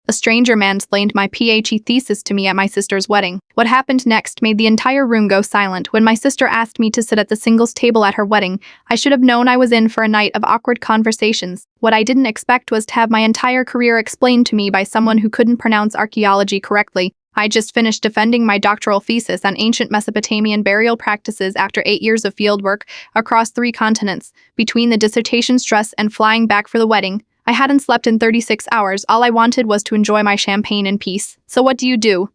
A stranger mansplained my PhD thesis to me at my sister's wedding. What happened next made the entire room go silent. When my sister asked me to sit at the singles table at her wedding, I should have known I was in for a night of awkward conversations. What I didn't expect was to have my entire career explained to me by someone who couldn't pronounce archaeology correctly. I just finished defending my doctoral thesis on ancient Mesopotamian burial practices after 8 years of fieldwork across 3 continents. Between the dissertation stress and flying back for the wedding, I hadn't slept in 36 hours. All I wanted was to enjoy my champagne in peace. "So what do you do?"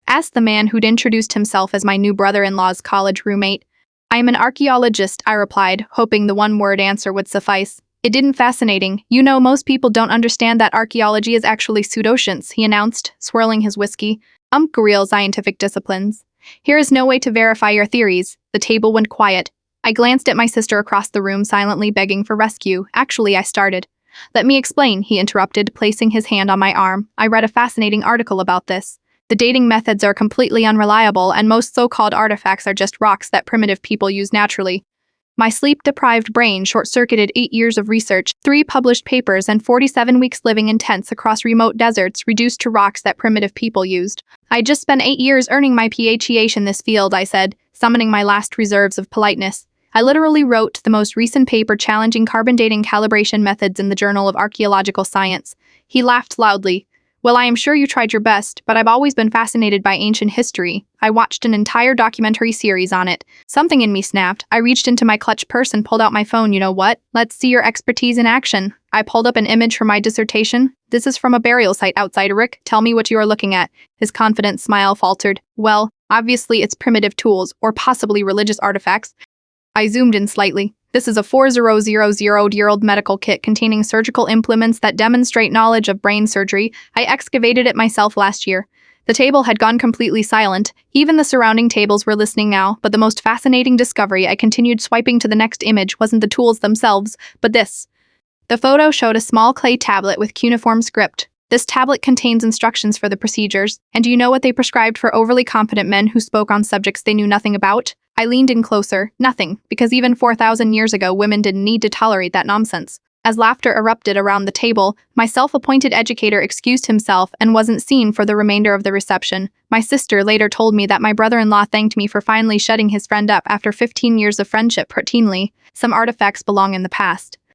asked the man who'd introduced himself as my new brother-in-law's college roommate. "I am an archaeologist," I replied, hoping the one-word answer would suffice. "It didn't fascinating. You know, most people don't understand that archaeology is actually pseudoscience," he announced, swirling his whiskey. Real scientific disciplines. "Here is no way to verify your theories." The table went quiet. I glanced at my sister across the room, silently begging for rescue. "Actually, I started." "Let me explain," he interrupted, placing his hand on my arm. "I read a fascinating article about this. The dating methods are completely unreliable, and most so-called artifacts are just rocks that primitive people use naturally." My sleep-deprived brain short-circuited 8 years of research, 3 published papers, and 47 weeks living in tents across remote deserts reduced to rocks that primitive people used. "I just spent 8 years earning my PhD in this field," I said, summoning my last reserves of politeness. "I literally wrote the most recent paper challenging carbon dating calibration methods in the Journal of Archaeological Science." He laughed loudly. "Well, I am sure you tried your best, but I've always been fascinated by ancient history. I watched an entire documentary series on it." Something in me snapped. I reached into my clutch purse and pulled out my phone. "You know what? Let's see your expertise in action." I pulled up an image for my dissertation. "This is from a burial site outside Rick. Tell me what you are looking at." His confident smile faltered. "Well, obviously it's primitive tools, or possibly religious artifacts." I zoomed in slightly. "This is a 4000-year-old medical kit containing surgical implements that demonstrate knowledge of brain surgery. I excavated it myself last year." The table had gone completely silent. Even the surrounding tables were listening now, but the most fascinating discovery, I continued swiping to the next image, wasn't the tools themselves, but this. The photo showed a small clay tablet with cuneiform script. "This tablet contains instructions for the procedures, and do you know what they prescribed for overly competent men who spoke on subjects they knew nothing about?" I leaned in closer. "Nothing, because even 4,000 years ago women didn't need to tolerate that nonsense." As laughter erupted around the table, my self-appointed educator excused himself and wasn't seen for the remainder of the reception. My sister later told me that my brother-in-law thanked me for finally shutting his friend up after 15 years of friendship. Routinely, some artifacts belong in the past.